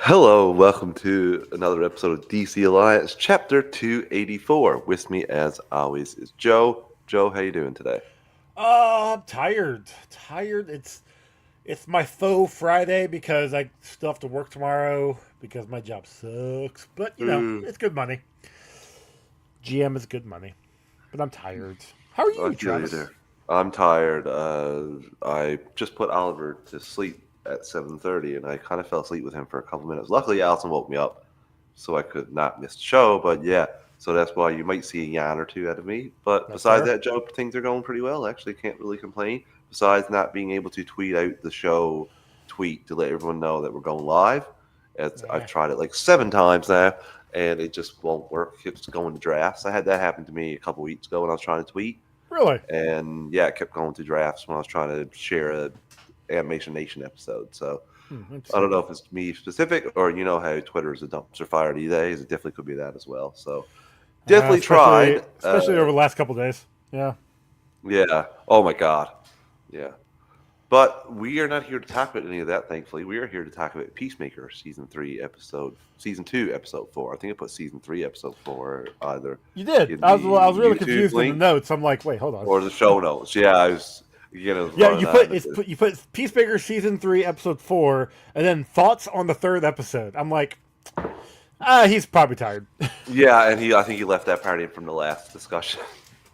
Hello, welcome to another episode of DC Alliance, Chapter 284. With me, as always, is Joe. Joe, how you doing today? I'm tired. Tired. It's my faux Friday because I still have to work tomorrow because my job sucks. But Mm, it's good money. GM is good money. But I'm tired. How are I you, feel you Travis? there. I'm tired. I just put Oliver to sleep at 7:30, and I kind of fell asleep with him for a couple minutes. Luckily, Allison woke me up, so I could not miss the show. But yeah, so that's why you might see a yawn or two out of me. But That's besides fair. that, Joe, things are going pretty well. Actually, can't really complain. Besides not being able to tweet out the show tweet to let everyone know that we're going live, as I've Yeah. tried it like 7 times now, and it just won't work. It keeps going to drafts. I had that happen to me a couple weeks ago when I was trying to tweet, Really? and yeah, it kept going to drafts when I was trying to share a Animation Nation episode. So I don't Interesting. know if it's me specific or you know how Twitter is a dumpster fire these days. It definitely could be that as well. So definitely Especially tried. especially over the last couple days. Yeah. Yeah. Oh my God. Yeah. But we are not here to talk about any of that. Thankfully, we are here to talk about Peacemaker season 2, episode 4. I think I put season 3, episode 4 either You did. in I was the really YouTube confused in the link notes. I'm like, wait, hold on. or the show notes. Yeah, I was again. I was Yeah, running you on put to it's put you put Peacemaker season 3 episode 4 and then thoughts on the third episode. I'm like, he's probably tired. yeah, and I think he left that part in from the last discussion.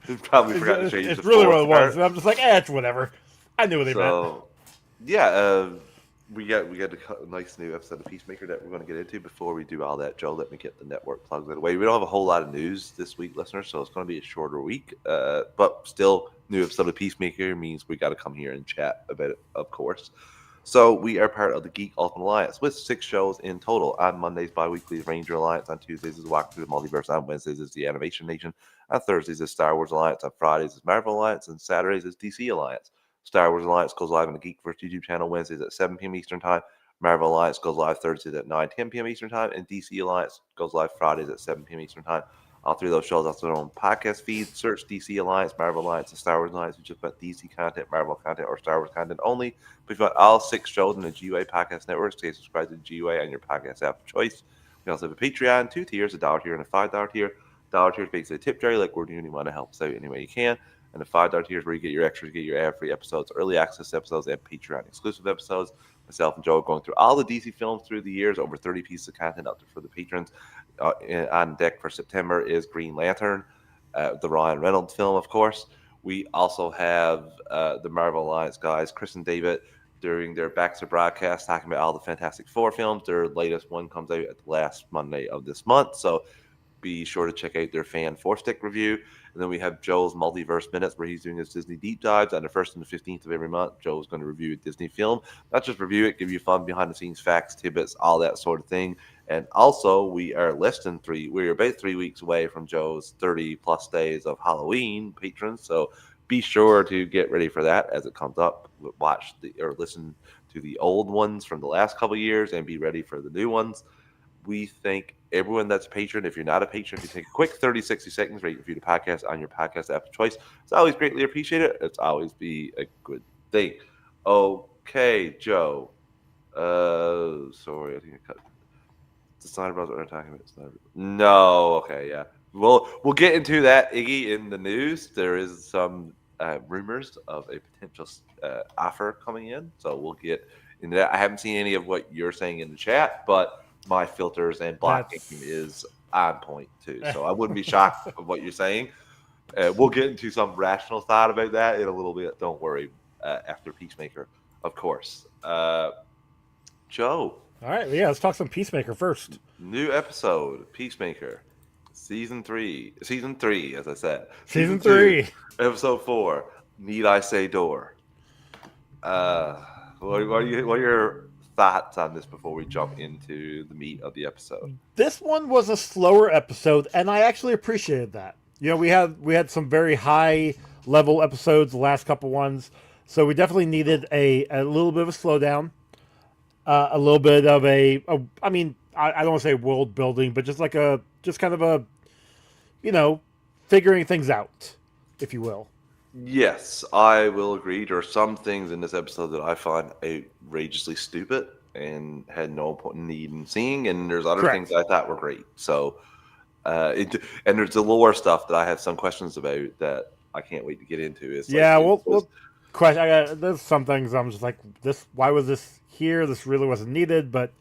He probably forgot to change the It's really what fourth it was. part. And I'm just like, it's whatever. I knew what they meant. So yeah, we got a nice new episode of Peacemaker that we're going to get into. Before we do all that, Joe, let me get the network plugs out of the way. We don't have a whole lot of news this week, listeners, so it's going to be a shorter week. But still, new episode of Peacemaker means we got to come here and chat about it, of course. So we are part of the Geek Ultimate Alliance with 6 shows in total. On Mondays, bi-weekly is Ranger Alliance. On Tuesdays is Walk Through the Multiverse. On Wednesdays is the Animation Nation. On Thursdays is Star Wars Alliance. On Fridays is Marvel Alliance. And Saturdays is DC Alliance. Star Wars Alliance goes live on the Geekverse YouTube channel Wednesdays at 7 p.m. Eastern Time. Marvel Alliance goes live Thursdays at 9:10 p.m. Eastern Time. And DC Alliance goes live Fridays at 7 p.m. Eastern Time. All three of those shows also their own podcast feed. Search DC Alliance, Marvel Alliance, and Star Wars Alliance. We just put DC content, Marvel content, or Star Wars content only. But if you want all 6 shows in the GUA Podcast Network, stay subscribed to the GUA on your podcast app of choice. We also have a Patreon, 2 tiers, $1 tier and a $5 tier. Dollar tier is basically a tip jar, like we're doing. You want to help us out any way you can. And the $5 tier is where you get your extras, you get your ad-free episodes, early access episodes, and Patreon exclusive episodes. Myself and Joe are going through all the DC films through the years, over 30 pieces of content out there for the patrons. On deck for September is Green Lantern, the Ryan Reynolds film, of course. We also have the Marvel Alliance guys, Chris and David, during their Baxter broadcast, talking about all the Fantastic Four films. Their latest one comes out at the last Monday of this month, so be sure to check out their fan four stick review. And then we have Joe's Multiverse Minutes, where he's doing his Disney deep dives on the 1st and the 15th of every month. Joe's going to review a Disney film, not just review it, give you fun behind the scenes facts, tidbits, all that sort of thing. And also, we are we're about 3 weeks away from Joe's 30 plus days of Halloween patrons. So be sure to get ready for that as it comes up. Watch or listen to the old ones from the last couple of years and be ready for the new ones. We thank everyone that's a patron. If you're not a patron, if you take a quick 30, 60 seconds, rate review the podcast on your podcast app of choice, it's always greatly appreciated. It's always be a good thing. Okay, Joe. Sorry, I think I cut. The Snyder Bros. What we're talking about. No, okay, yeah. We'll get into that, Iggy, in the news. There is some rumors of a potential offer coming in, so we'll get into that. I haven't seen any of what you're saying in the chat, but my filters and blocking That's is on point too. So I wouldn't be shocked of what you're saying. We'll get into some rational thought about that in a little bit. Don't worry. After Peacemaker, of course. Joe, all right. Yeah, let's talk some Peacemaker first. new episode, Peacemaker, season three, as I said, season Season two, 3. episode 4. Need I say door? Uh, what are your thoughts on this before we jump into the meat of the episode? This one was a slower episode, and I actually appreciated that. We had some very high level episodes the last couple ones, so we definitely needed a little bit of a slowdown, a little bit of I mean, I don't want to say world building, but just kind of a you know figuring things out, if you will. Yes, I will agree. There are some things in this episode that I find outrageously stupid. and had no need in seeing, and there's other things Correct. that I thought were great. So, and there's the lore stuff that I have some questions about that I can't wait to get into. It's like Yeah, it was, well, question. There's some things I'm just like this. Why was this here? This really wasn't needed. But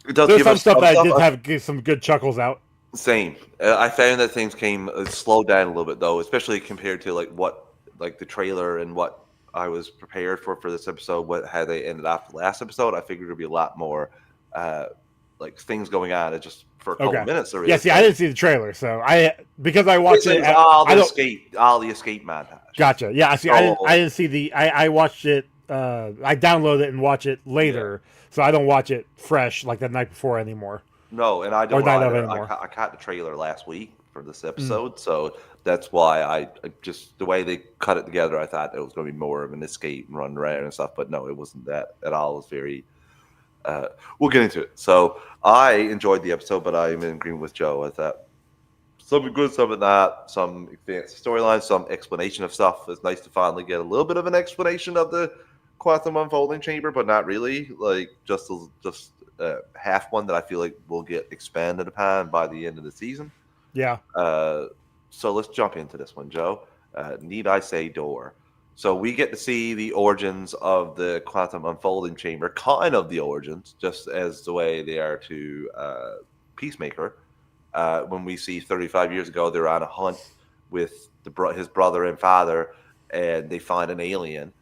it does there's give some us stuff some that I stuff. did have some good chuckles out. Same. I found that things came slowed down a little bit though, especially compared to like the trailer and what I was prepared for this episode. What how they ended after the last episode, I figured there'd be a lot more uh, like things going on. It just for a couple Okay. of minutes there Yeah. is, See, I but didn't see the trailer, so because I watched basically it. it was all I the don't. escape montage. Gotcha. Yeah. See, I So didn't see the. I watched it. I downloaded it and watch it yeah, later, so I don't watch it fresh like the night before anymore no, and I or don't night of either. anymore. I caught the trailer last week for this Mm. episode, so that's why I just the way they cut it together, I thought it was going to be more of an escape and run around and stuff, but no, it wasn't that at all. It was very. Uh, we'll get into it. So I enjoyed the episode, but I'm in agreement with Joe. I thought some good, some of that, some advanced storylines, some explanation of stuff. It's nice to finally get a little bit of an explanation of the quantum unfolding chamber, but not really. Like just half one that I feel like will get expanded upon by the end of the season. Yeah. Uh, so let's jump into this one, Joe. Need I say door? So we get to see the origins of the quantum unfolding chamber, kind of the origins, just as the way they are to Peacemaker. When we see 35 years ago, they're on a hunt with his brother and father, and they find an alien.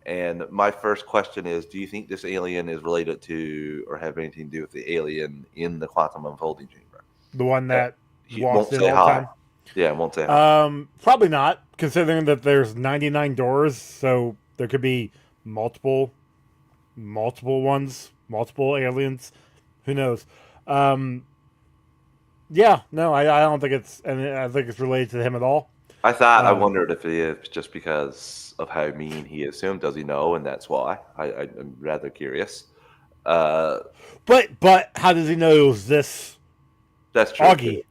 And my first question is, do you think this alien is related to or have anything to do with the alien in the quantum unfolding chamber? The one Uh, that He walks won't in say all the hi. time. Yeah, won't say hi. Probably not, considering that there's 99 doors, so there could be multiple, multiple ones, multiple aliens. Who knows? Um, yeah, no, I don't think and I think it's related to him at all. I Um, wondered if it is just because of how mean he is to him. Does he know, and that's why? I'm rather curious. Uh, but how does he know it was this that's true too. Augie?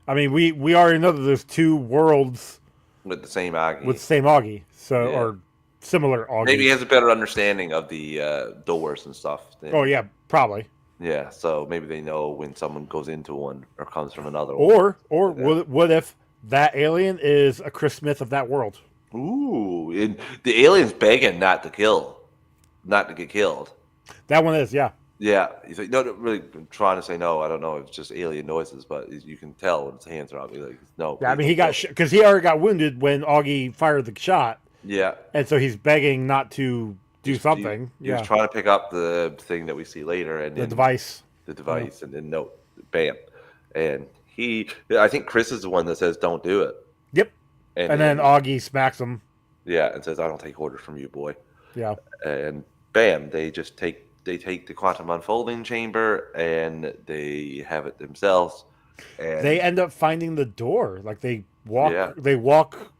I mean, we already know that there's two worlds With the same with Aggie, the same Augie, so yeah. or similar Maybe he Augies. has a better understanding of the doors and stuff. Oh Than yeah, probably. yeah, so maybe they know when someone goes into one or comes from another one. Or Like that. what if that alien is a Chris Smith of that world? Ooh, and the alien's begging not to get killed. That one is, yeah. Yeah, he's like, no, really trying to say no. I don't know if it's just alien noises, but you can tell when his hands are up. He's like, no, Yeah, I please mean, he don't got kill me. because he already got wounded when Augie fired the shot, Yeah, and so he's begging not to do something. he was Yeah, trying to pick up the thing that we see later, and the then device. the Yeah. device, and then no, bam, and I think Chris is the one that says don't do it, Yep. and And then Augie smacks him. yeah, and says I don't take orders from you, boy, Yeah. and bam, they take the quantum unfolding chamber and they have it themselves, and They end up finding the door. Like they walk. yeah, They walk.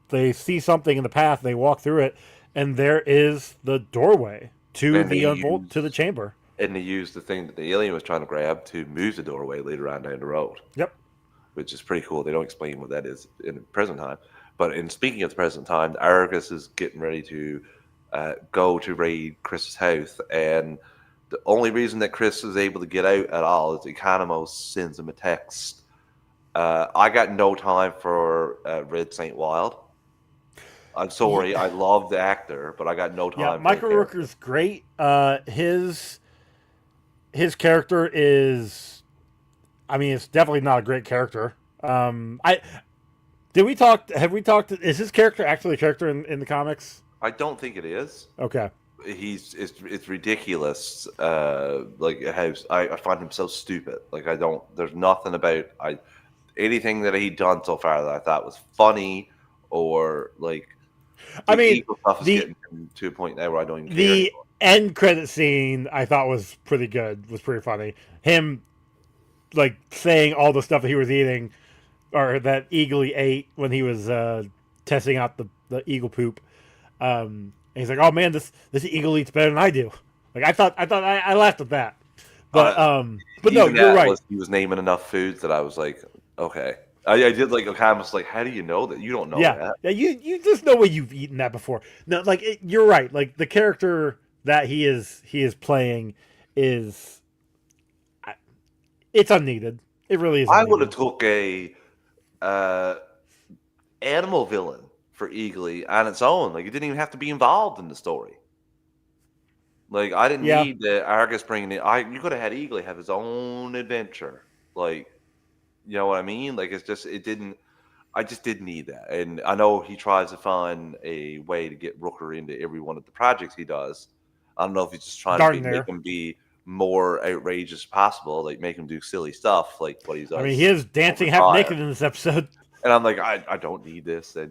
They see something in the path. They walk through it, and there is the doorway to and they to the use chamber. and they use the thing that the alien was trying to grab to move the doorway later on down the road, Yep. which is pretty cool. They don't explain what that is in the present time. But in speaking of the present time, Argus is getting ready to go to raid Chris's house, and the only reason that Chris is able to get out at all is Economos sends him a text. I got no time for Red Saint Wild. I'm sorry, I love the actor, but I got no Yeah, time for the Michael character. Rooker's great. His character is, I mean, it's definitely not a great character. I did we talk? Have we talked? Is his character actually a character in the comics? I don't think it is. Okay. It's ridiculous. Like how I find him so stupid. Like I don't. There's nothing about anything that he done so far that I thought was funny or like. I The mean, evil stuff is the getting to a point now where I don't even care the anymore. end credit scene I thought was pretty good. Was pretty funny. Him like saying all the stuff that he was eating, or that Eagle ate when he was testing out the eagle poop. And he's like, "Oh man, this eagle eats better than I do." Like I laughed at that. But no, Even you're that right. was he was naming enough foods that I was like, okay. I did like a comment was like, how do you know that? You don't know Yeah, that. yeah. You just know when you've eaten that before. No, like you're right. Like the character that he is playing is it's unneeded. It really is I would have unneeded. took a uh, animal villain for Eagly on its own. Like it didn't even have to be involved in the story. Like I didn't Yeah, need the Argus bringing it. You could have had Eagly have his own adventure. Like you know what I mean? Like it's just it didn't. I just didn't need that. And I know he tries to find a way to get Rooker into every one of the projects he does. I don't know if he's just trying to darn make near. him be more outrageous as possible, like make him do silly stuff like what he I mean, he does is over dancing half time. naked in this episode. And I'm like, I don't need this. And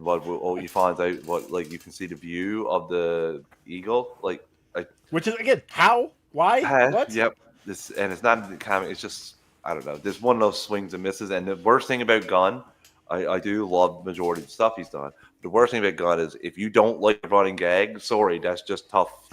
he finds out what like you can see the view of the eagle. Like I Which is again, how? Why? What? yep. This and it's not in the comic. It's just I don't know. There's one of those swings and misses. And the worst thing about Gunn, I do love the majority of the stuff he's done. The worst thing about Gunn is if you don't like running gag, sorry, that's just tough.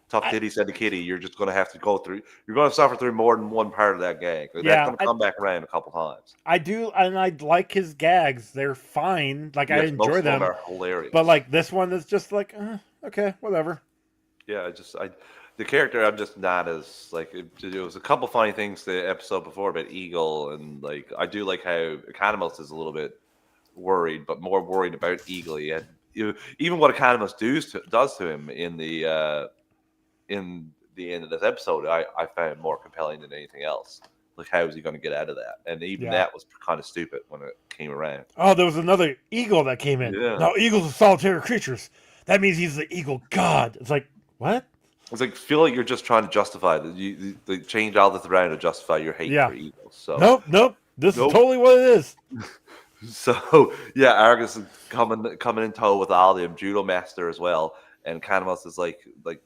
Tough I, titty said to kitty. You're just going to have to go through. You're going to suffer through more than one part of that gag. Like, that's yeah, going to come back around a couple times. I do, and I like his gags. They're fine. Like I Yes, most enjoy of them them. are hilarious. But like this one is just like, okay, whatever. Yeah, the character I'm just not as like it was a couple funny things the episode before about Eagle and like I do like how Economos is a little bit worried, but more worried about Eagly and even what Economos does to him in the end of this episode, I found more compelling than anything else. Like how is he going to get out of that? And even Yeah. that was kind of stupid when it came around. Oh, there was another eagle that came in. Yeah. Now eagles are solitary creatures. That means he's the eagle god. It's like what? It's like feel like you're just trying to justify that you change all this around to justify your hate Yeah. for Eagles. So Nope. This Nope. is totally what it is. So yeah, Argus is coming in tow with all them judo master as well, and Canamus is like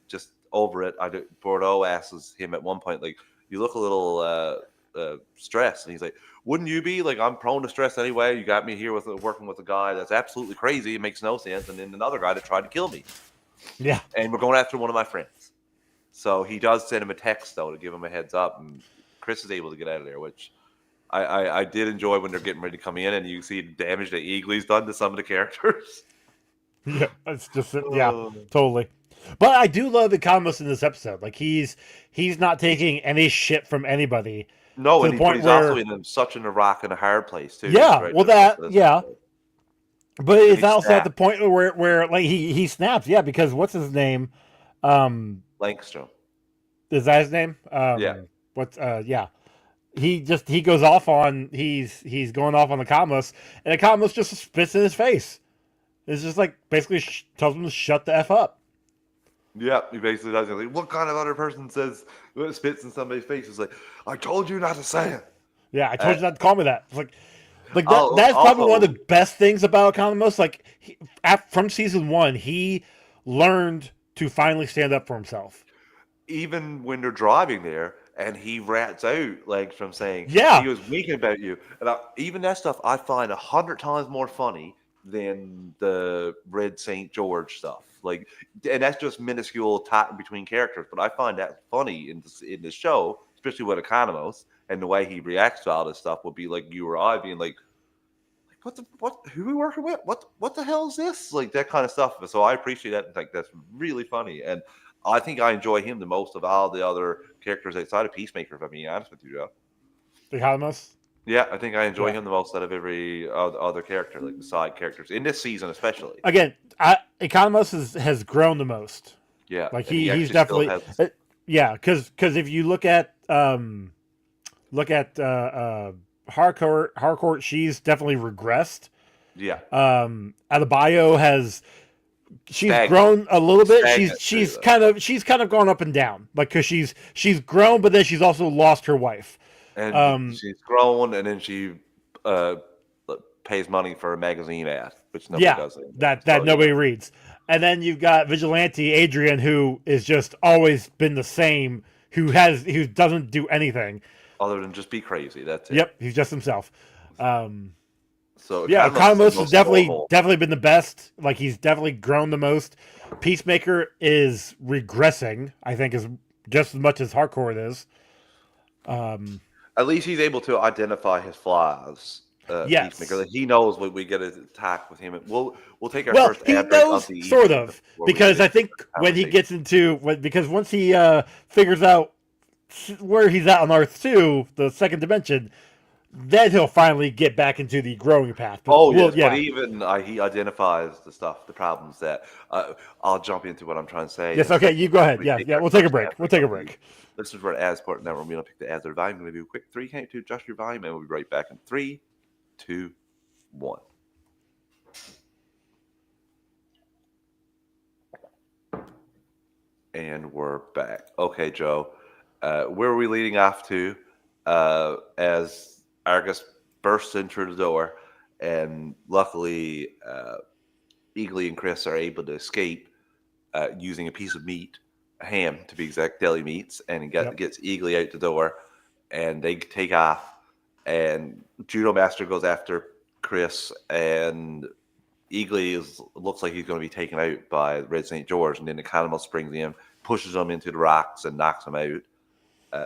just over it. Bordeaux asks him at one point like, "You look a little stressed," and he's like, "Wouldn't you be? Like I'm prone to stress anyway. You got me here with working with a guy that's absolutely crazy. It makes no sense, and then another guy that tried to kill me, Yeah. and we're going after one of my friends." So he does send him a text though to give him a heads up, and Chris is able to get out of there, which. I did enjoy when they're getting ready to come in and you see the damage that Eagly's done to some of the characters. Yeah. It's just totally. But I do love Economos in this episode. Like he's not taking any shit from anybody. No, to and the point he's where also in such a rock and a hard place too. yeah, Right well there. that yeah, but And it's he also at the snapped. point where like he snaps. Yeah, because what's his name? Langstrom. Is that his name? Yeah. What's yeah. He goes off on he's going off on the Economos, and Economos just spits in his face. It's just like basically tells him to shut the f up. Yeah, he basically does. Like, what kind of other person spits in somebody's face? It's like, I told you not to say it. Yeah, I told you not to call me that. It's like I'll- that's probably one of also- the best things about Economos. Like from season 1, he learned to finally stand up for himself. Even when they're driving there and he rats out like from saying Yeah. he was winking about you and even that stuff I find 100 times more funny than the Red St. George stuff like and that's just minuscule talking between characters but I find that funny in the show especially with Economos and the way he reacts to all this stuff would be like you or I being like what who are we working with what the hell is this like that kind of stuff so I appreciate that and think that's really funny and I think I enjoy him the most of all the other characters outside of Peacemaker, if I'm being honest with you, Joe. Economos. Yeah, I think I enjoy him the most out of every other character, like the side characters, in this season especially. Again, Economos has grown the most. Yeah, Like and he he's actually definitely still has- yeah, because if you look at Harcourt, she's definitely regressed. yeah, Adebayo has she's Stagnant. grown a little bit. Stagnant, She's too, she's kind of gone up and down, like because she's grown, but then she's also lost her wife. and she's grown, and then she pays money for a magazine ad, which nobody does anymore. that So, nobody reads. And then you've got Vigilante Adrian, who is just always been the same, who doesn't do anything. other than just be crazy. That's it. Yep, he's just himself. So Yeah, Economos is Economos the has most definitely normal. been the best. Like he's definitely grown the most. Peacemaker is regressing. I think is just as much as Harcourt is. At least he's able to identify his flaws Peacemaker. Yes. Like, he knows when we get an attack with him. We'll take our Well, first he ad break of knows the sort evening of before we get because I into think the when he conversation. gets into because once he figures out where he's at on Earth 2, the second dimension, then he'll finally get back into the growing path. But Oh well, yes, but yeah, even he identifies the stuff, the problems that I'll jump into what I'm trying to say in yes, a okay, second. you go After ahead. we Yeah, take yeah, our we'll take a first ad break. We'll break take of a the evening. break. This is where Ad Sport Network. We're gonna pick the ads that are volume. I'm gonna do a quick 3 count to adjust your volume, and we'll be right back in 3, 2, 1. And we're back. Okay, Joe. Where are we leading off to? As Argus bursts into the door, and luckily, Eagly and Chris are able to escape using a piece of meat, a ham to be exact, deli meats, and he Yep. gets Eagly out the door, and they take off. And Judo Master goes after Chris, and Eagly looks like he's going to be taken out by Red St. George, and then the Economos springs him, pushes him into the rocks, and knocks him out,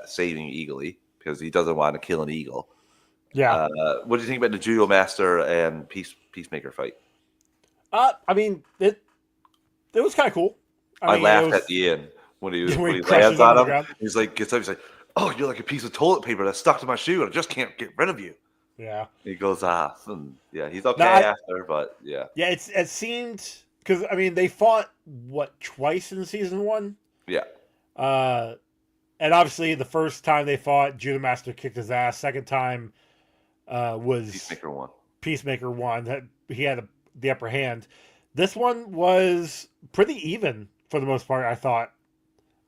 saving Eagly because he doesn't want to kill an eagle. Yeah. What do you think about the Judo Master and Peacemaker fight? I mean, it was kind of cool. I I mean, it laughed at was the end when he when he lands crushes him on on the him. ground. He's like gets up. He's like, "Oh, you're like a piece of toilet paper that's stuck to my shoe, and I just can't get rid of you." Yeah. He goes off, and yeah, he's No, okay after, but yeah, yeah, it seemed because I mean they fought what twice in season one, yeah. uh, and obviously the first time they fought, Judah Master kicked his ass. Second time was Peacemaker won Peacemaker won. That he had the upper hand. This one was pretty even for the most part. I thought.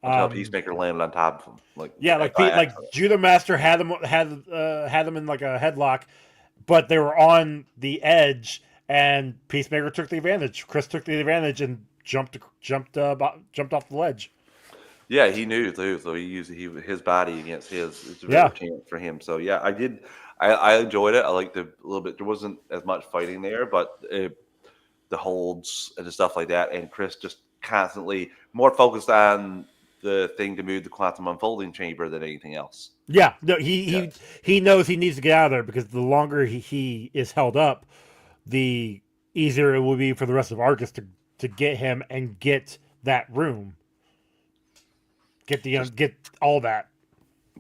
until Peacemaker landed on top of him, Yeah, like by Like accident. Judah Master had them in like a headlock, but they were on the edge, and Peacemaker took the advantage. Chris took the advantage and jumped off the ledge. Yeah, he knew too, so he used his body against his. It's a better Yeah, chance for him. So yeah, I did. I enjoyed it. I liked it a little bit. There wasn't as much fighting there, but the holds and the stuff like that, and Chris just constantly more focused on the thing to move the quantum unfolding chamber than anything else. yeah. No, Yeah, he knows he needs to get out of there because the longer he is held up, the easier it will be for the rest of Argus to get him and get that room, just get all that.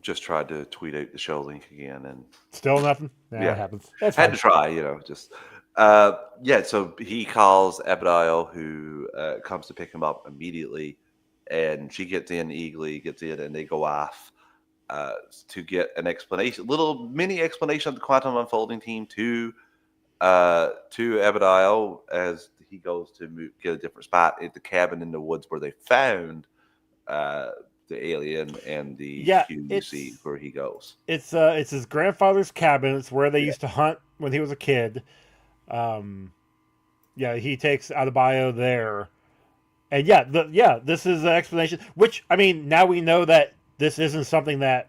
just tried to tweet out the show link again, and Still nothing. Nah, yeah, it happens. That's had fine. to try, just yeah. So he calls Abigail, who comes to pick him up immediately, and she gets in. Eagly gets in, and they go off to get an explanation, little mini explanation of the quantum unfolding team to Abigail as he goes to get a different spot at the cabin in the woods where they found the alien and the Yeah, QC where he goes. it's his grandfather's cabin. It's where they Yeah. used to hunt when he was a kid. Yeah, he takes Adebayo there, and this is an explanation. Which I mean, now we know that this isn't something that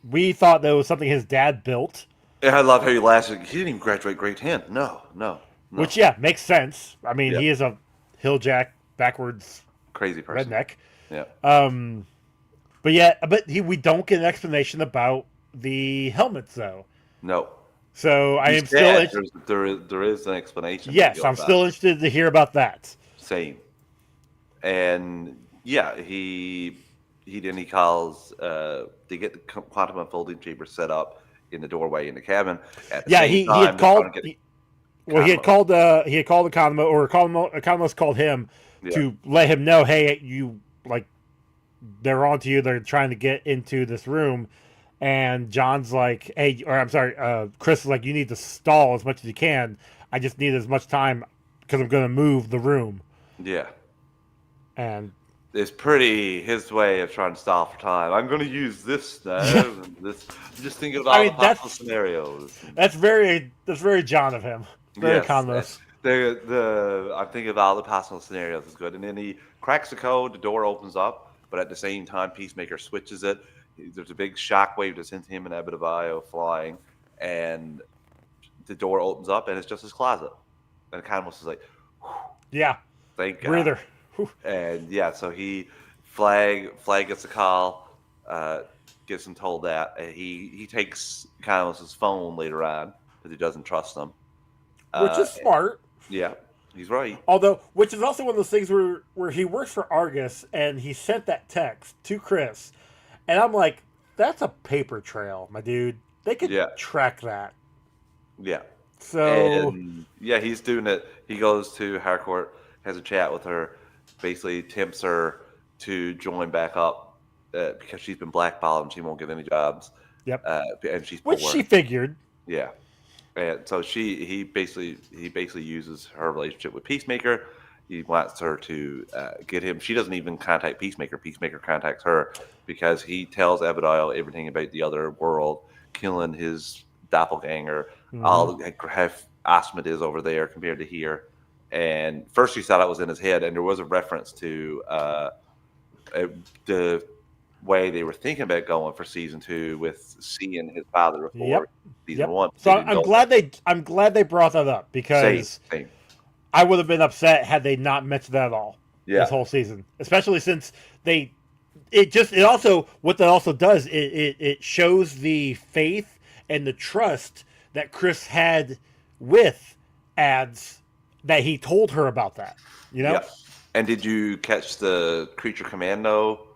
we thought that was something his dad built. And I love how he laughs. He didn't even graduate grade 10. No, no, no. Which yeah makes sense. I mean, Yeah, he is a hilljack backwards crazy person. redneck. Yeah. But yeah, we don't get an explanation about the helmets though. No. So I He's am still dead. There is an explanation. yes, I'm still interested to hear about that. Same. And yeah, he calls they get the quantum unfolding chamber set up in the doorway in the cabin. At the Yeah, same he had time, they're trying called. to get Well, he had called Economo, or Economos called him yeah, to let him know, hey, you like they're on to you. They're trying to get into this room, and John's like, hey, or I'm sorry, Chris is like, you need to stall as much as you can. I just need as much time because I'm going to move the room. yeah. And It's pretty his way of trying to stall for time. I'm going to use this now. And this. I'm just thinking of all the possible scenarios. that's very John of him. Very Yes, Economos. I'm thinking of all the possible scenarios. It's good, and then he cracks the code. The door opens up, but at the same time, Peacemaker switches it. There's a big shockwave that sends him and Abigail flying, and the door opens up, and it's just his closet. And Economos is like, Yeah, "Thank God." breather. And yeah, so Flag gets a call, gets him told that, and he takes Cosmos' phone later on because he doesn't trust them. which is smart. Yeah, he's right. Although, which is also one of those things where he works for Argus and he sent that text to Chris, and I'm like, that's a paper trail, my dude. They could Yeah, track that. yeah. So And yeah, he's doing it. He goes to Harcourt, has a chat with her, basically tempts her to join back up because she's been blackballed and she won't get any jobs, yep, and she's which poor. she figured. Yeah, and so he basically uses her relationship with Peacemaker. He wants her to get him. She doesn't even contact Peacemaker. Peacemaker contacts her because he tells Abigail everything about the other world, killing his doppelganger, all like, how awesome it is over there compared to here. And first she thought it was in his head, and there was a reference to the way they were thinking about going for season 2 with seeing his father before Yep, season yep. 1. So They didn't go there. I'm glad they brought that up Same, because same. I would have been upset had they not mentioned that at all Yeah. this whole season, especially since they. It also what that also does it shows the faith and the trust that Chris had with ads that he told her about that. You know. Yeah. And did you catch the Creature Commando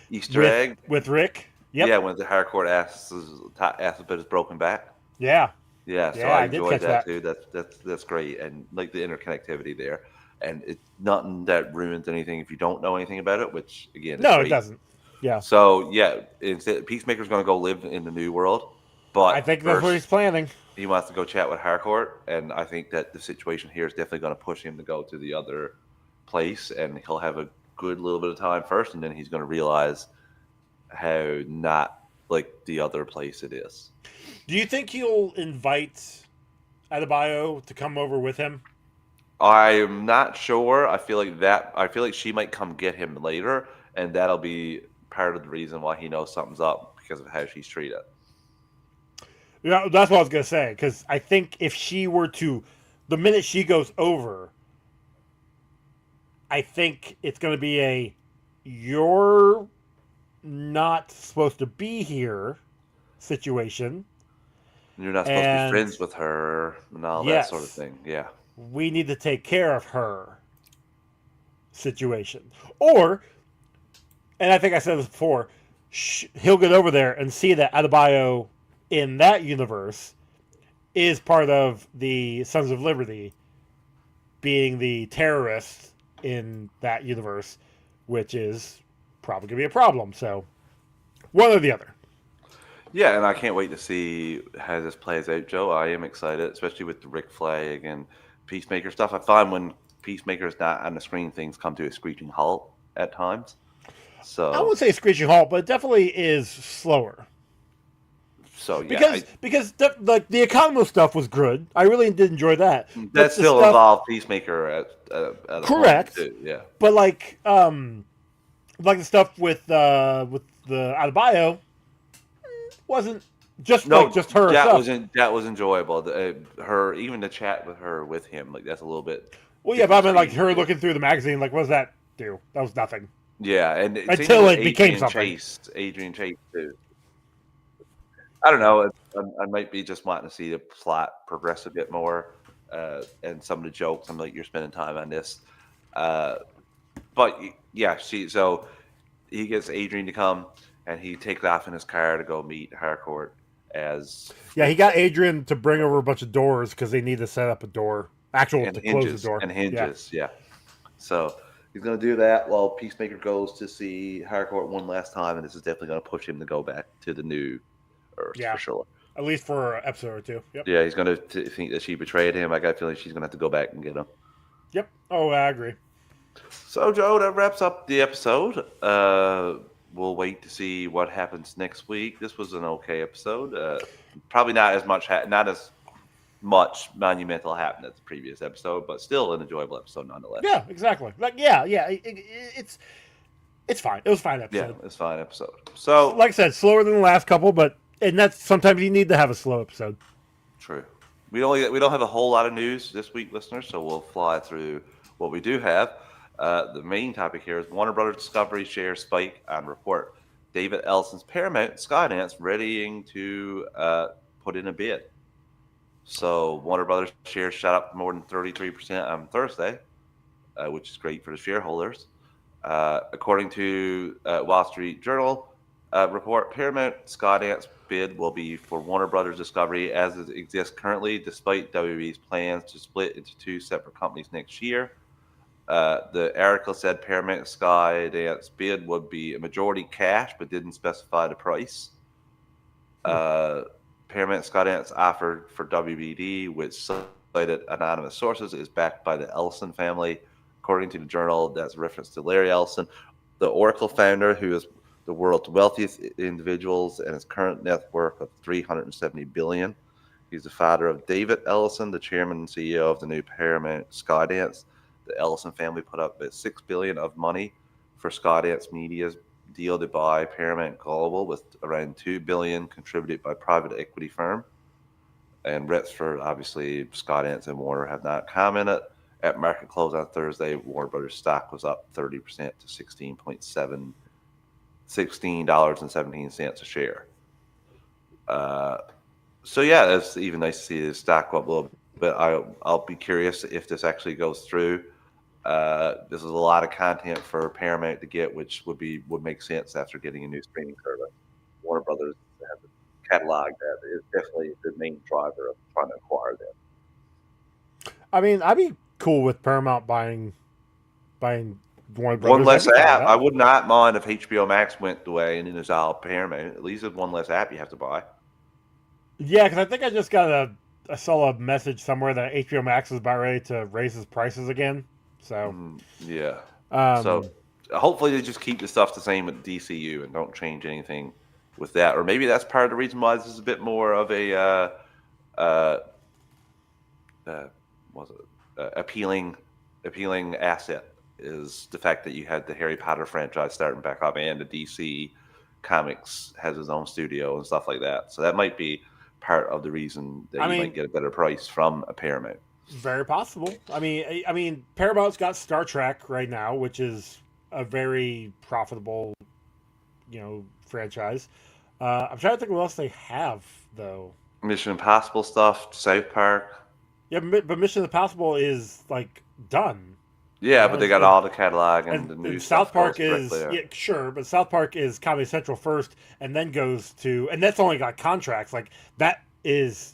Easter egg? With Rick? Yep. Yeah, when the Harcourt asks about his broken back. Yeah. Yeah, so Yeah, I I did enjoyed catch that that. too. That's great, and like the interconnectivity there, and it's nothing that ruins anything if you don't know anything about it. Which again, is No, great. it doesn't. Yeah. So yeah, Peacemaker's going to go live in the new world, but I think that's what he's planning. he wants to go chat with Harcourt, and I think that the situation here is definitely going to push him to go to the other place, and he'll have a good little bit of time first, and then he's going to realize how not like the other place it is. Do you think he'll invite Adebayo to come over with him? I'm not sure. I feel like she might come get him later, and that'll be part of the reason why he knows something's up because of how she's treated. Yeah, that's what I was gonna say. Because I think if she were to, the minute she goes over, I think it's gonna be a, you're not supposed to be here situation. You're not supposed to be friends with her and all that sort of thing. Yeah. We need to take care of her situation. Or, and I think I said this before, he'll get over there and see that Adebayo in that universe is part of the Sons of Liberty, being the terrorists in that universe, which is probably going to be a problem. So, one or the other. Yeah, and I can't wait to see how this plays out, Joe. I am excited, especially with the Rick Flag and Peacemaker stuff. I find when Peacemaker is not on the screen, things come to a screeching halt at times. So I wouldn't say screeching halt, but it definitely is slower. So yeah, because the Economist stuff was good. I really did enjoy that. That still involved Peacemaker at a correct. Point too, yeah, but like the stuff with the Adebayo wasn't just just her. That was enjoyable. Her even the chat with her with him, like that's a little bit. Well, yeah, but I mean, like her looking through the magazine, like what does that do? That was nothing. Yeah, and until it became something. Adrian Chase too. I don't know. I might be just wanting to see the plot progress a bit more, and some of the jokes. I'm like, you're spending time on this, but yeah, so he gets Adrian to come, and he takes off in his car to go meet Harcourt. He got Adrian to bring over a bunch of doors because they need to set up a door, to close the door and hinges. Yeah. So he's going to do that while Peacemaker goes to see Harcourt one last time, and this is definitely going to push him to go back to the new Earth for sure. At least for an episode or two. Yep. Yeah, he's going to think that she betrayed him. I got a feeling she's going to have to go back and get him. Yep. Oh, I agree. So, Joe, that wraps up the episode. We'll wait to see what happens next week. This was an okay episode. Probably not as much monumental happened as the previous episode, but still an enjoyable episode nonetheless. Yeah, exactly. It's fine. It was a fine episode. Yeah, it's a fine episode. So, like I said, slower than the last couple, and that's sometimes you need to have a slow episode. True. We don't have a whole lot of news this week, listeners, so we'll fly through what we do have. The main topic here is Warner Brothers Discovery shares spike on report. David Ellison's Paramount Skydance readying to put in a bid. So Warner Brothers shares shot up more than 33% on Thursday, which is great for the shareholders. According to Wall Street Journal report, Paramount Skydance bid will be for Warner Brothers Discovery as it exists currently, despite WB's plans to split into two separate companies next year. The article said Paramount Skydance bid would be a majority cash, but didn't specify the price. Paramount Skydance offer for WBD, which cited anonymous sources, is backed by the Ellison family. According to the journal, that's a reference to Larry Ellison, the Oracle founder, who is the world's wealthiest individuals and his current net worth of $370 billion. He's the father of David Ellison, the chairman and CEO of the new Paramount Skydance. The Ellison family put up $6 billion of money for Skydance Media's deal to buy Paramount Global, with around $2 billion contributed by private equity firm. And Rexford, obviously, Skydance and Warner have not commented. At market close on Thursday, Warner Brothers stock was up 30% to $16.17 a share. So yeah, it's even nice to see the stock go up a little bit. I'll be curious if this actually goes through. This is a lot of content for Paramount to get, which would make sense after getting a new streaming service. Warner Brothers has a catalog that is definitely the main driver of trying to acquire them. I mean, I'd be cool with Paramount buying Warner Brothers. One less app. I would not mind if HBO Max went away and then it's all Paramount. At least it's one less app you have to buy. Yeah, because I think I saw a message somewhere that HBO Max is about ready to raise its prices again. So yeah. So hopefully they just keep the stuff the same with DCU and don't change anything with that. Or maybe that's part of the reason why this is a bit more of a appealing asset, is the fact that you had the Harry Potter franchise starting back up and the DC Comics has his own studio and stuff like that. So that might be part of the reason that you might get a better price from a Paramount. Very possible. I mean, Paramount's got Star Trek right now, which is a very profitable, franchise. I'm trying to think what else they have though. Mission Impossible stuff, South Park. Yeah, but Mission Impossible is like done. Yeah, but they got all the catalog and the new South Park is sure, but South Park is Comedy Central first, and then goes to, and that's only got contracts like that is.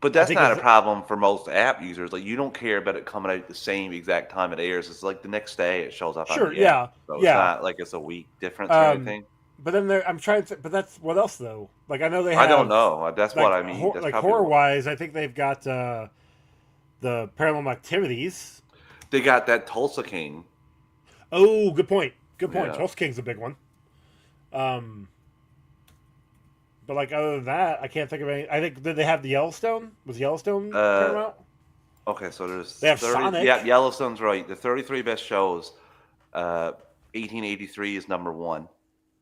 But that's not a problem for most app users. Like, you don't care about it coming out the same exact time it airs. It's like the next day it shows up. Sure, on the app. So it's not like it's a week difference or anything. But then I'm trying to. But that's what else though? Like, I know they have. I don't know. That's what I mean. Like horror wise, I think they've got the Paranormal Activities. They got that Tulsa King. Oh, good point. Good point. Yeah. Tulsa King's a big one. But like other than that, I can't think of any. I think did they have the Yellowstone? Was Yellowstone Paramount? Okay, so there's they have 30, Sonic. Yeah, Yellowstone's right. The 33 best shows. 1883 is number one.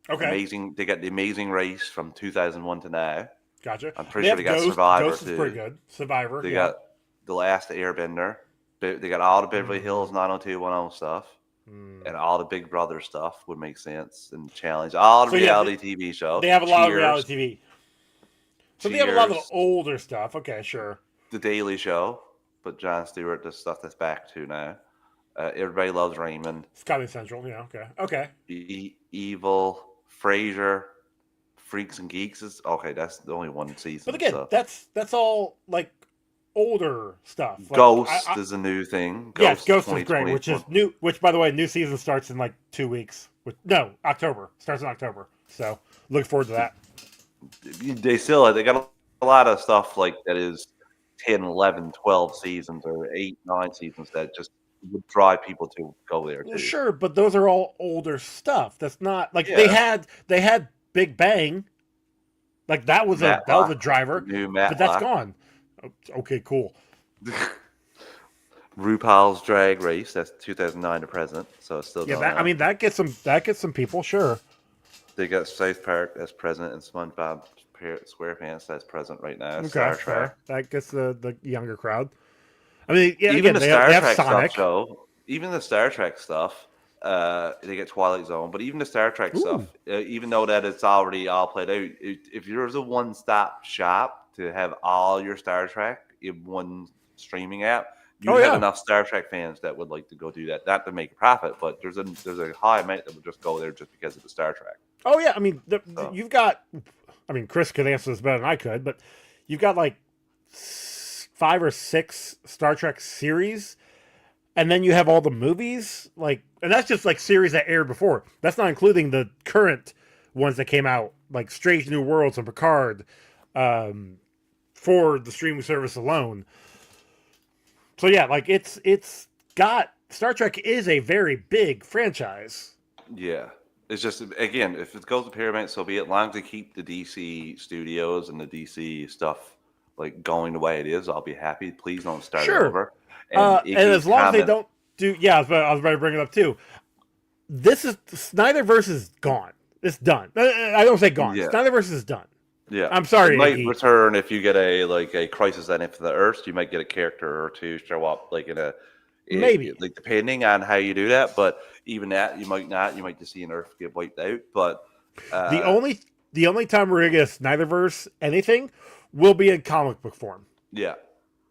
Okay. Amazing. They got The Amazing Race from 2001 to now. Gotcha. I'm pretty sure they got Survivor Ghost too. Is pretty good. Survivor. They got The Last Airbender. They got all the Beverly Hills 90210 stuff. And all the Big Brother stuff would make sense, and Challenge, all the reality TV shows. They have a lot of reality TV. So they have a lot of the older stuff. Okay, sure. The Daily Show, but Jon Stewart, the stuff that's back to now. Everybody Loves Raymond. It's Comedy Central, yeah. Okay. Evil, Frasier, Freaks and Geeks is okay. That's the only one season. But again, that's all like older stuff. Like, Ghost is a new thing. Ghost is great, which is new. Which, by the way, new season starts in like 2 weeks. October starts in October. So looking forward to that. They got a lot of stuff like that is 10, 11, 12 seasons or 8, 9 seasons that just would drive people to go there too. Well, sure, but those are all older stuff. That's not like they had Big Bang. Like that was a driver, but that's gone. Okay, cool. RuPaul's Drag Race, that's 2009 to present, so it's still going on. That gets some people, sure. They got South Park that's present, and SpongeBob SquarePants that's present right now. Okay, Star Trek. That gets the younger crowd. I mean, yeah, even again, the Star Trek Sonic. stuff, though. Even the Star Trek stuff, they get Twilight Zone, but even the Star Trek stuff, even though that it's already all played out, if there's a one-stop shop to have all your Star Trek, in one streaming app, Oh you'd have yeah. enough Star Trek fans that would like to go do that. Not to make a profit, but there's a high amount that would just go there just because of the Star Trek. Oh yeah. I mean, So you've got. I mean, Chris could answer this better than I could, but you've got like 5 or 6 Star Trek series, and then you have all the movies. Like, and that's just like series that aired before. That's not including the current ones that came out, like Strange New Worlds and Picard, um, for the streaming service alone. So yeah, like it's got Star Trek is a very big franchise. yeah, it's just again, if it goes to Paramount, so be it. As long as they keep the DC studios and the DC stuff like going the way it is, I'll be happy. Please don't start it Sure, over. And and Iggy's as long as they comment, don't do, yeah, I was about to bring it up too. This is Snyderverse is gone. It's done. I don't say gone. yeah, Snyderverse is done. yeah, I'm it sorry, might Iggy. return if you get a Crisis on Infinite Earths. You might get a character or two show up like in Maybe like depending on how you do that. But even that, you might not. You might just see an Earth get wiped out. But the uh, only the only time we're gonna get a Snyderverse anything will be in comic book form. yeah,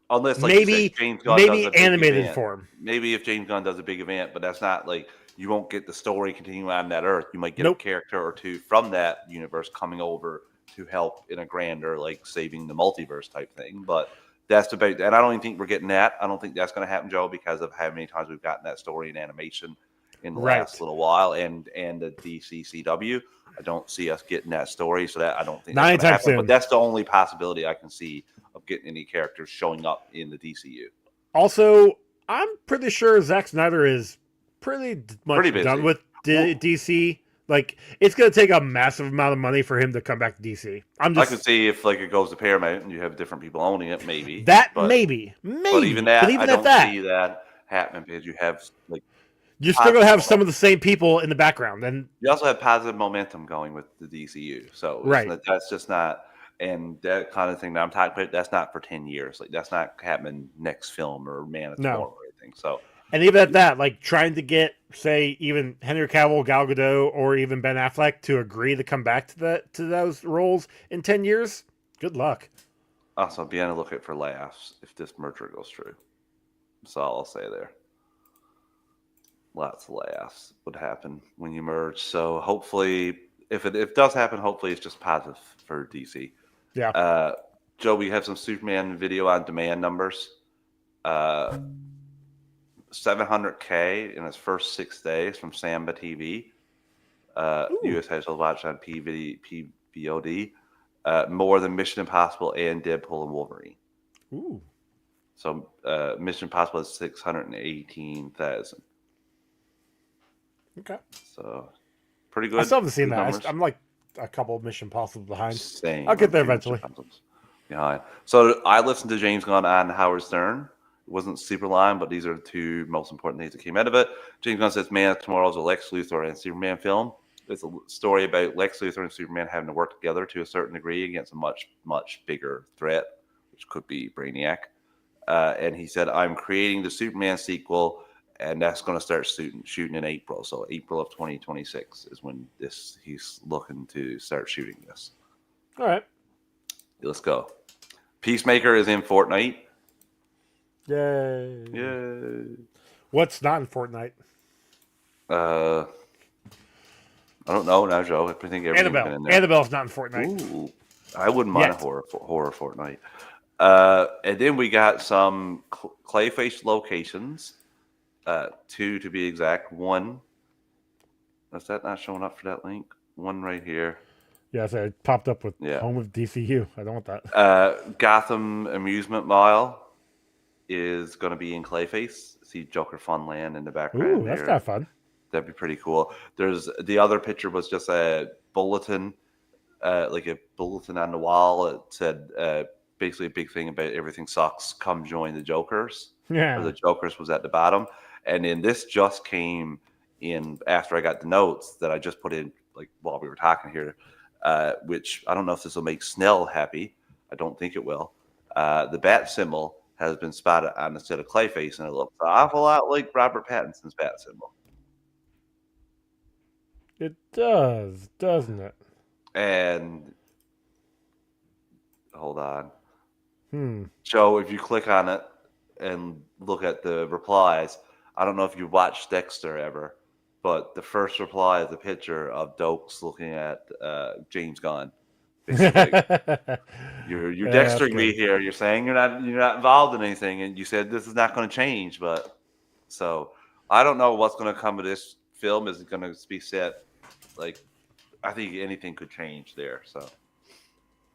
unless, like you said, Maybe James Gunn does a maybe big animated event. form. Maybe if James Gunn does a big event, but that's not like you won't get the story continuing on that Earth. You might get a Nope. character or two from that universe coming over to help in a grander, like saving the multiverse type thing. But that's about, and I don't even think we're getting that. I don't think that's going to happen, Joe, because of how many times we've gotten that story in animation in the last Right. little while, and the DCCW. I don't see us getting that story, so that I don't think Not that's going to anytime happen. soon. But that's the only possibility I can see of getting any characters showing up in the DCU. Also, I'm pretty sure Zack Snyder is pretty much Pretty busy. done with Well- DC. Like, it's going to take a massive amount of money for him to come back to DC. I could see if like it goes to Paramount and you have different people owning it, maybe. that but, maybe, but even that, I at don't that, see that happening because you have like you're still going to have positive some of the same people in the background. And you also have positive momentum going with the DCU. So Right. that's just not, and that kind of thing that I'm talking about, that's not for 10 years. Like that's not happening next film or Man of No. Tomorrow or anything. So and even at that, like trying to get, say, even Henry Cavill, Gal Gadot, or even Ben Affleck to agree to come back to those roles in 10 years, good luck. also be on the lookout for laughs if this merger goes through. That's all I'll say there. Lots of laughs would happen when you merge. So hopefully, if it does happen, hopefully it's just positive for DC. Yeah. Joe, we have some Superman video on demand numbers. 700K in its first 6 days from Samba TV. US has watched on PVOD. More than Mission Impossible and Deadpool and Wolverine. Ooh. So Mission Impossible is 618,000. Okay. So pretty good. I still haven't seen that. numbers. I'm like a couple of Mission Impossible behind. Same. I'll get there I'm two eventually. Mission Impossibles behind. So I listened to James Gunn on Howard Stern. It wasn't super long, but these are the two most important things that came out of it. James Gunn says Man of Tomorrow is a Lex Luthor and Superman film. It's a story about Lex Luthor and Superman having to work together to a certain degree against a much, much bigger threat, which could be Brainiac. And he said, I'm creating the Superman sequel, and that's going to start shooting in April. So April of 2026 is when he's looking to start shooting this. All right. Let's go. Peacemaker is in Fortnite. Yay. Yay. What's not in Fortnite? I don't know now, Joe. I think everything's been in Annabelle. there. Annabelle's not in Fortnite. Ooh, I wouldn't mind Yet. a horror Fortnite. And then we got some Clayface locations, 2 to be exact. 1, is that not showing up for that link? 1 right here. Yeah, so it popped up with Yeah. Home of DCU. I don't want that. Gotham Amusement Mile is going to be in Clayface. See Joker Funland in the background. Ooh, that's there. kind of fun. That'd be pretty cool. There's the other picture was just a bulletin, like a bulletin on the wall. It said basically a big thing about everything sucks. Come join the Jokers. Yeah. Or the Jokers was at the bottom, and then this just came in after I got the notes that I just put in like while we were talking here, which I don't know if this will make Snell happy. I don't think it will. The bat symbol has been spotted on the set of Clayface, and it looks an awful lot like Robert Pattinson's bat symbol. It does, doesn't it? And hold on. Joe, if you click on it and look at the replies, I don't know if you watched Dexter ever, but the first reply is a picture of Dokes looking at James Gunn. Basically, like, Yeah, you're that's Dextering me good. here. You're saying you're not involved in anything, and you said this is not going to change. But so I don't know what's going to come of this film. Is it going to be set like I think anything could change there. So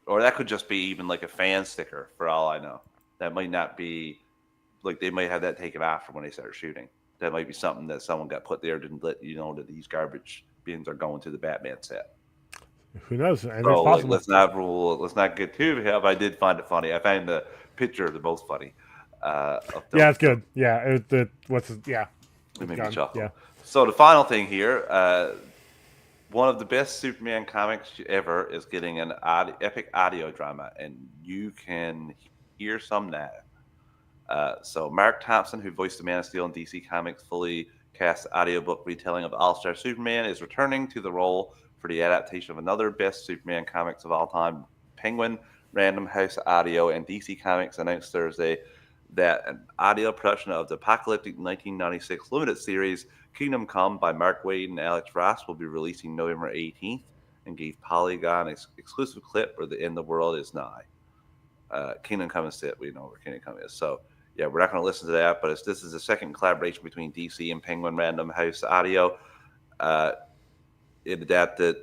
or that could just be even like a fan sticker for all I know. That might not be like they might have that taken off from when they started shooting. That might be something that someone got put there to let you know that these garbage bins are going to the Batman set. Who knows? Anything's So like possible. let's not get too ahead. But I did find it funny. I found the picture the most funny of Yeah, those. it's good. Yeah, yeah, It it's made me gone. Yeah. chuckle. So the final thing here, one of the best Superman comics ever is getting an epic audio drama, and you can hear some now. So Mark Thompson, who voiced the Man of Steel in DC Comics' fully cast audiobook retelling of All Star Superman, is returning to the role for the adaptation of another best Superman comics of all time, Penguin. Random House Audio and DC Comics announced Thursday that an audio production of the apocalyptic 1996 limited series Kingdom Come by Mark Waid and Alex Ross will be releasing November 18th, and gave Polygon an exclusive clip where the end of the world is nigh. Kingdom Come is it. We know where Kingdom Come is. So yeah, we're not going to listen to that, but this is the second collaboration between DC and Penguin Random House Audio. Uh, it adapted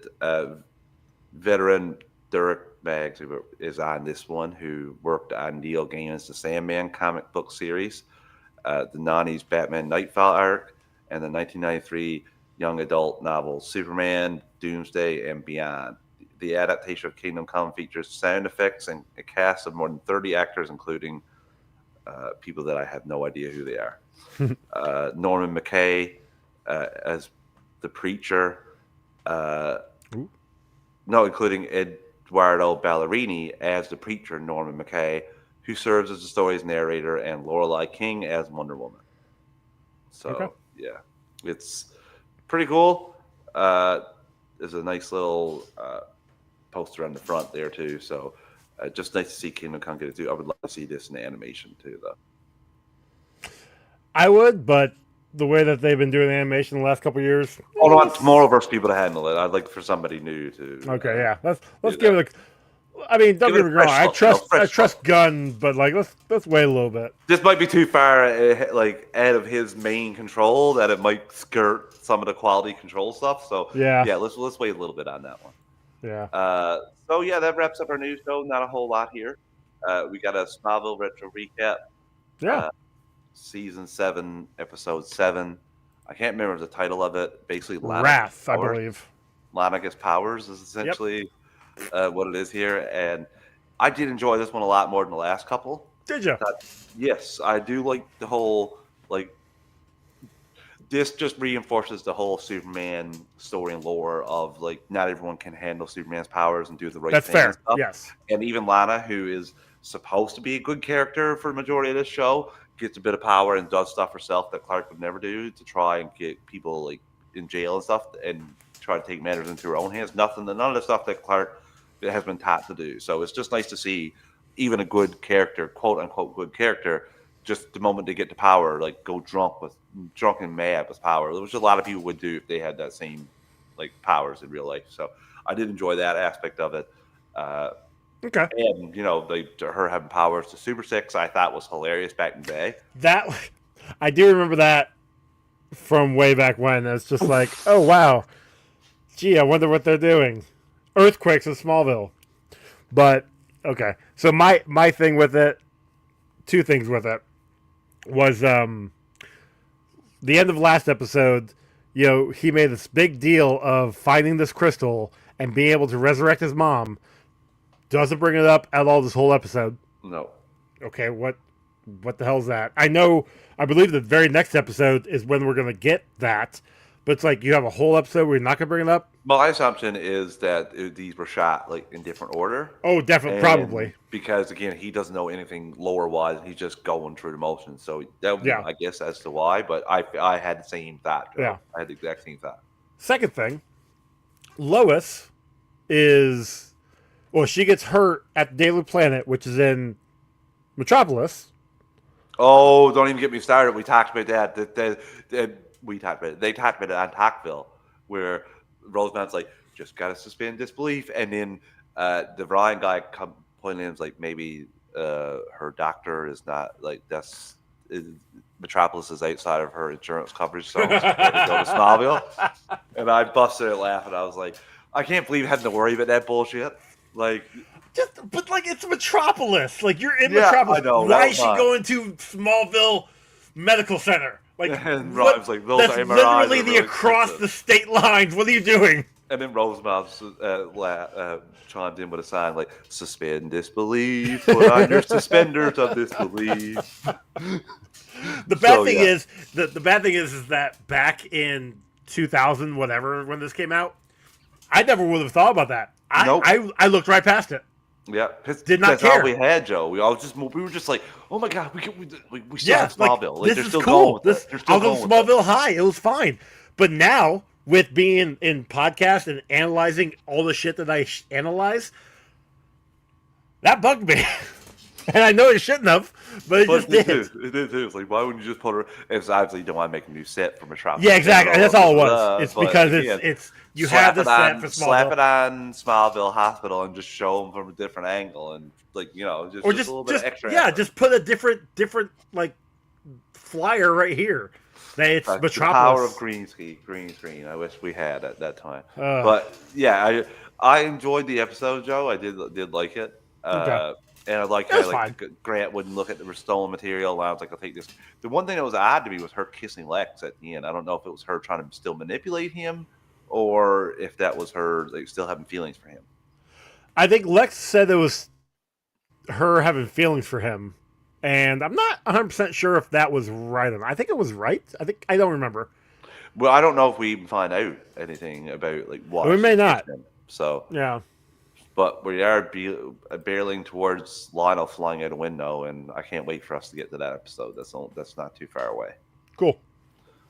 veteran Derek Maggs, who is on this one, who worked on Neil Gaiman's The Sandman comic book series, the 90s Batman Nightfall arc, and the 1993 young adult novel Superman, Doomsday, and Beyond. The adaptation of Kingdom Come features sound effects and a cast of more than 30 actors, including people that I have no idea who they are. Norman McKay as the preacher. No, including Eduardo Ballerini as the preacher, Norman McKay, who serves as the story's narrator, and Lorelei King as Wonder Woman. Okay. So, yeah, it's pretty cool. There's a nice little poster on the front there, too. So, just nice to see Kingdom Come get it, too. I would like to see this in animation, too, though. I would, but the way that they've been doing animation the last couple of years. I want Tomorrowverse people to handle it. I'd like for somebody new to Okay, yeah. Let's do give that. it a. I mean, don't Give it get a me wrong. fresh I look, you know, I fresh trust look. Gunn, but like let's wait a little bit. This might be too far, like out of his main control, that it might skirt some of the quality control stuff. So Yeah, yeah, let's wait a little bit on that one. yeah, So yeah, that wraps up our news show. Not a whole lot here. We got a Smallville retro recap, yeah. uh, season 7, episode 7. I can't remember the title of it. Basically, Lana gets Wrath, I powers. believe. Lana gets powers is Yep. essentially what it is here, and I did enjoy this one a lot more than the last couple. Did you? Yes, I do like the whole like this just reinforces the whole Superman story and lore of like not everyone can handle Superman's powers and do the right That's thing and fair. stuff. Yes. And even Lana, who is supposed to be a good character for the majority of this show, gets a bit of power and does stuff herself that Clark would never do to try and get people like in jail and stuff and try to take matters into her own hands. None of the stuff that Clark has been taught to do. So it's just nice to see even a good character, quote unquote good character, just the moment they get to power, like go drunk and mad with power, which a lot of people would do if they had that same like powers in real life. So I did enjoy that aspect of it. Okay. And you know, her having powers to Super Six, I thought was hilarious back in the day. That I do remember that from way back when. It's just like, oh wow, gee, I wonder what they're doing. Earthquakes in Smallville, but okay. So my thing with it, two things with it, was the end of last episode. You know, he made this big deal of finding this crystal and being able to resurrect his mom. Doesn't bring it up at all this whole episode. No. Okay, what the hell's that? I believe the very next episode is when we're gonna get that, but it's like you have a whole episode where you're not gonna bring it up. My assumption is that these were shot like in different order. Oh, definitely, probably. Because again, he doesn't know anything lower wise. He's just going through the motions. So that would be, Yeah. I guess, as to why. But I had the same thought. Joe. Yeah. I had the exact same thought. Second thing, Lois is, well, she gets hurt at the Daily Planet, which is in Metropolis. Oh, don't even get me started. We talked about that. We talked about it. They talked about it on Talkville, where Roseman's like, just gotta suspend disbelief, and then the Ryan guy come pointing in, like maybe her doctor is not like Metropolis is outside of her insurance coverage zone, so let her go to Smallville. And I busted out laughing. I was like, I can't believe having to worry about that bullshit. Like, but like it's Metropolis. Like you're in yeah, Metropolis. I know. Why is she going to Smallville Medical Center? Like, and Ryan's like, those that's MRIs literally are the really across expensive. the state lines. What are you doing? And then Rosemouth chimed in with a sign like, suspend disbelief, put on your suspenders of disbelief. The bad thing is the bad thing is that back in 2000, whatever, when this came out, I never would have thought about that. Nope. I looked right past it. Yeah, did not that's care. all we had, Joe. We were just like, oh my god, we still have Smallville. Like, they're this still is cool. going with it. I was on Smallville High. It was fine. But now, with being in podcast and analyzing all the shit that I analyze, that bugged me. And I know it shouldn't have, but it just did. It did too. It's like, why wouldn't you just put her? It's obviously you don't want to make a new set for Metropolis. Yeah, exactly. That's all it was. It's because it's you have the set for Smallville. Slap it on Smallville Hospital and just show them from a different angle, and like just a little bit extra. Yeah, just put a different like flyer right here. That it's Metropolis. The power of green screen. I wish we had at that time. But yeah, I enjoyed the episode, Joe. I did like it. Okay. And I like how Grant wouldn't look at the stolen material. And I was like, I'll take this. The one thing that was odd to me was her kissing Lex at the end. I don't know if it was her trying to still manipulate him, or if that was her like still having feelings for him. I think Lex said it was her having feelings for him, and I'm not 100% sure if that was right or not. I think it was right. I don't remember. Well, I don't know if we even find out anything about like what. We may not. So yeah. But we are barreling towards Lionel flying out a window, and I can't wait for us to get to that episode. That's not too far away. Cool.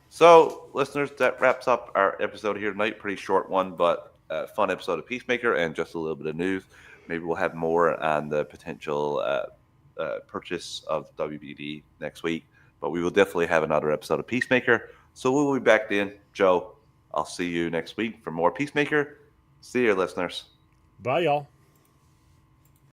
So, listeners, that wraps up our episode here tonight. Pretty short one, but fun episode of Peacemaker and just a little bit of news. Maybe we'll have more on the potential purchase of WBD next week, but we will definitely have another episode of Peacemaker. So we'll be back then. Joe, I'll see you next week for more Peacemaker. See you, listeners. Bye, y'all.